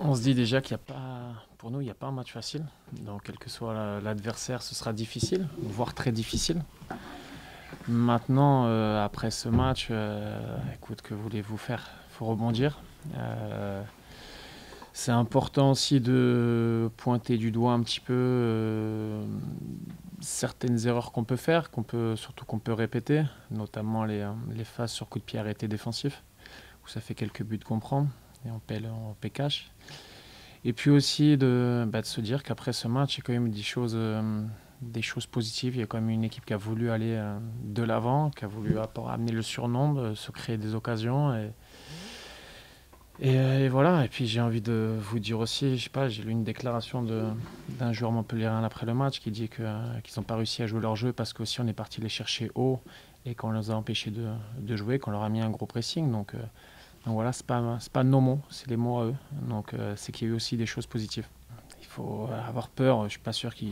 On se dit déjà qu'il n'y a pas, pour nous, il n'y a pas un match facile. Donc, quel que soit l'adversaire, ce sera difficile, voire très difficile. Maintenant, après ce match, écoute, que voulez-vous faire? Il faut rebondir. Euh, c'est important aussi de pointer du doigt un petit peu certaines erreurs qu'on peut faire, surtout qu'on peut répéter, notamment les phases sur coup de pied arrêté défensif, où ça fait quelques buts qu'on prend et on paie cash. Et puis aussi de se dire qu'après ce match, il y a quand même des choses positives. Il y a quand même une équipe qui a voulu aller de l'avant, qui a voulu amener le surnombre, se créer des occasions. Et voilà. Et puis j'ai envie de vous dire aussi, je sais pas, j'ai lu une déclaration d'un joueur montpelliérain après le match qui dit qu'ils n'ont pas réussi à jouer leur jeu parce qu'aussi on est parti les chercher haut et qu'on les a empêchés de jouer, qu'on leur a mis un gros pressing. Donc voilà, c'est pas nos mots, c'est les mots à eux. Donc c'est qu'il y a eu aussi des choses positives. Il faut avoir peur, je suis pas sûr que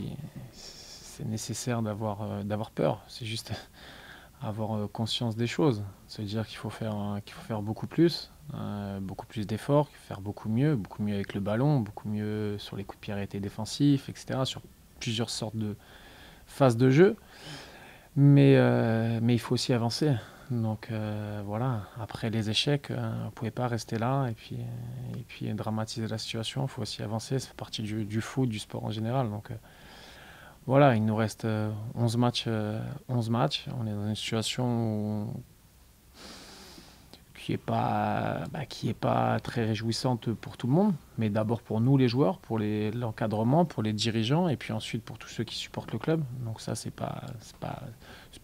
c'est nécessaire d'avoir peur. C'est juste avoir conscience des choses. Se dire qu'il faut faire beaucoup plus d'efforts, faire beaucoup mieux avec le ballon, beaucoup mieux sur les coups de pied arrêtés défensifs, etc. Sur plusieurs sortes de phases de jeu. Mais il faut aussi avancer. Donc voilà, après les échecs, on ne pouvait pas rester là et puis dramatiser la situation. Il faut aussi avancer, ça fait partie du foot, du sport en général. Donc voilà, il nous reste 11 matchs, 11 matchs. On est dans une situation qui est pas très réjouissante pour tout le monde, mais d'abord pour nous les joueurs, pour l'encadrement, pour les dirigeants, et puis ensuite pour tous ceux qui supportent le club. Donc ça, c'est pas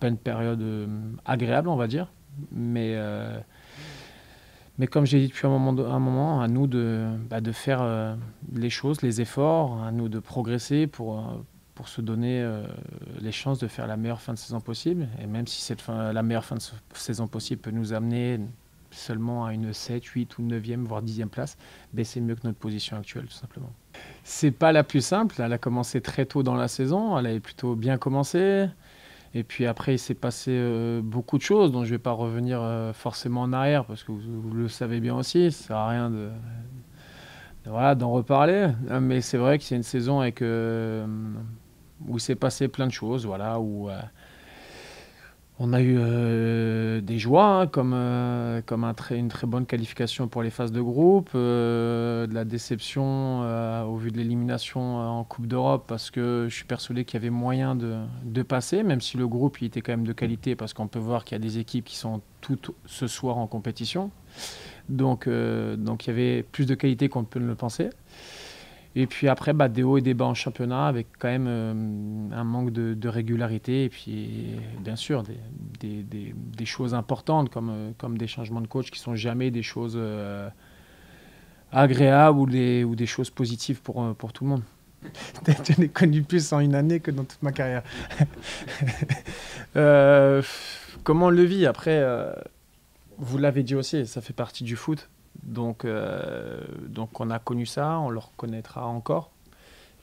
une période agréable, on va dire, mais, euh, mais comme j'ai dit depuis un moment, à nous de faire les choses, les efforts, à nous de progresser pour se donner les chances de faire la meilleure fin de saison possible. Et même si la meilleure fin de saison possible peut nous amener seulement à une 7, 8 ou 9e, voire 10e place, ben c'est mieux que notre position actuelle, tout simplement. C'est pas la plus simple. Elle a commencé très tôt dans la saison. Elle avait plutôt bien commencé. Et puis après, il s'est passé beaucoup de choses dont je ne vais pas revenir forcément en arrière parce que vous le savez bien aussi. Ça ne sert à rien voilà, d'en reparler. Mais c'est vrai que c'est une saison où il s'est passé plein de choses. Voilà, où on a eu des joies, hein, comme une très bonne qualification pour les phases de groupe, de la déception au vu de l'élimination en Coupe d'Europe, parce que je suis persuadé qu'il y avait moyen de passer, même si le groupe il était quand même de qualité, parce qu'on peut voir qu'il y a des équipes qui sont toutes ce soir en compétition. Donc il y avait plus de qualité qu'on ne peut le penser. Et puis après, des hauts et des bas en championnat avec quand même un manque de régularité. Et puis, bien sûr, des choses importantes comme des changements de coach qui sont jamais des choses agréables ou des choses positives pour tout le monde. Je n'ai connu plus en une année que dans toute ma carrière. Euh, Comment on le vit? Après, vous l'avez dit aussi, ça fait partie du foot. Donc on a connu ça, on le reconnaîtra encore.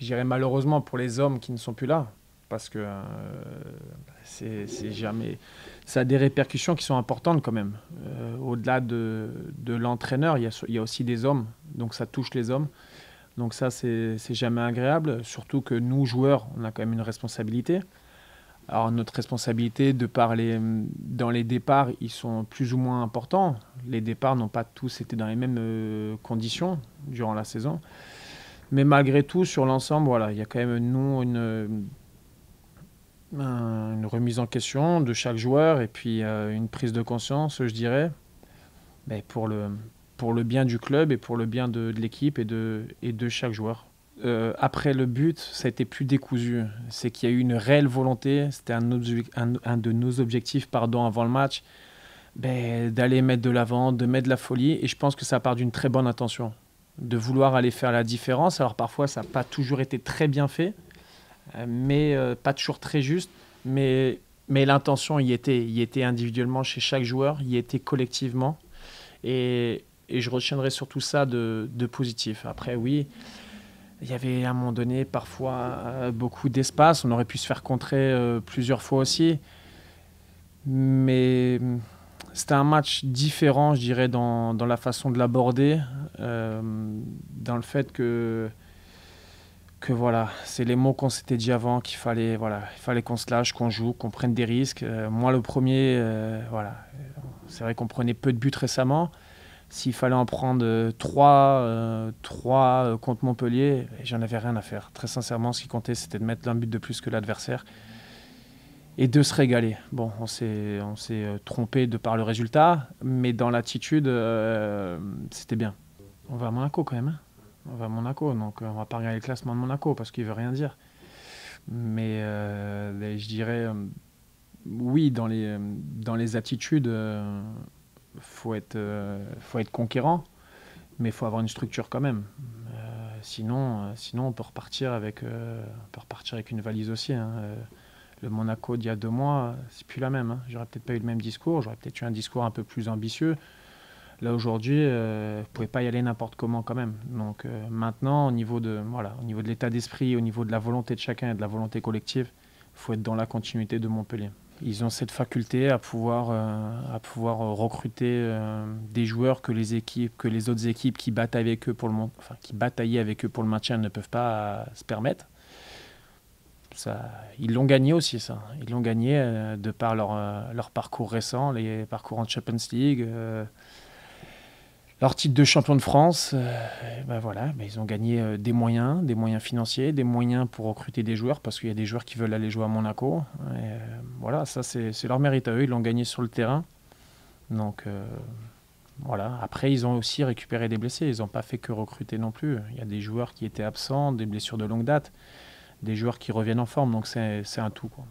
Je dirais malheureusement pour les hommes qui ne sont plus là, parce que c'est jamais. Ça a des répercussions qui sont importantes quand même. Au-delà de l'entraîneur, il y a aussi des hommes, donc ça touche les hommes. Donc ça, c'est jamais agréable, surtout que nous, joueurs, on a quand même une responsabilité. Alors notre responsabilité de parler dans les départs, ils sont plus ou moins importants. Les départs n'ont pas tous été dans les mêmes conditions durant la saison. Mais malgré tout, sur l'ensemble, voilà, il y a quand même nous une remise en question de chaque joueur et puis une prise de conscience, je dirais, mais pour le bien du club et pour le bien de l'équipe et de chaque joueur. Après le but, ça a été plus décousu. C'est qu'il y a eu une réelle volonté, c'était un de nos objectifs avant le match, d'aller mettre de l'avant, de mettre de la folie. Et je pense que ça part d'une très bonne intention, de vouloir aller faire la différence. Alors parfois, ça n'a pas toujours été très bien fait, mais pas toujours très juste. Mais l'intention y était individuellement chez chaque joueur, y était collectivement. Et je retiendrai surtout ça de positif. Après, oui, il y avait à un moment donné parfois beaucoup d'espace. On aurait pu se faire contrer plusieurs fois aussi. Mais C'était un match différent, je dirais, dans la façon de l'aborder, dans le fait que voilà, c'est les mots qu'on s'était dit avant, qu'il fallait, voilà, il fallait qu'on se lâche, qu'on joue, qu'on prenne des risques. Moi, le premier, voilà, c'est vrai qu'on prenait peu de buts récemment. S'il fallait en prendre trois contre Montpellier, j'en avais rien à faire. Très sincèrement, ce qui comptait, c'était de mettre un but de plus que l'adversaire et de se régaler. Bon, on s'est trompé de par le résultat, mais dans l'attitude, c'était bien. On va à Monaco quand même, hein. On va à Monaco, donc on va pas regarder le classement de Monaco parce qu'il veut rien dire. Mais je dirais, oui, dans les attitudes, faut être conquérant, mais il faut avoir une structure quand même. Sinon, on peut repartir avec une valise aussi, hein. Le Monaco d'il y a 2 mois, c'est plus la même, hein. J'aurais peut-être pas eu le même discours, j'aurais peut-être eu un discours un peu plus ambitieux. Là aujourd'hui, vous pouvez pas y aller n'importe comment quand même. Donc maintenant, au niveau de l'état d'esprit, au niveau de la volonté de chacun et de la volonté collective, il faut être dans la continuité de Montpellier. Ils ont cette faculté à pouvoir recruter des joueurs que les autres équipes qui battent avec eux qui bataillaient avec eux pour le maintien ne peuvent pas se permettre. Ça, ils l'ont gagné aussi, ça. Ils l'ont gagné de par leur parcours récent, les parcours en Champions League, leur titre de champion de France. Ben voilà, ben ils ont gagné des moyens financiers, des moyens pour recruter des joueurs, parce qu'il y a des joueurs qui veulent aller jouer à Monaco. Et, voilà, ça c'est leur mérite à eux, ils l'ont gagné sur le terrain. Donc voilà, après ils ont aussi récupéré des blessés, ils n'ont pas fait que recruter non plus. Il y a des joueurs qui étaient absents, des blessures de longue date, des joueurs qui reviennent en forme, donc c'est un tout, quoi.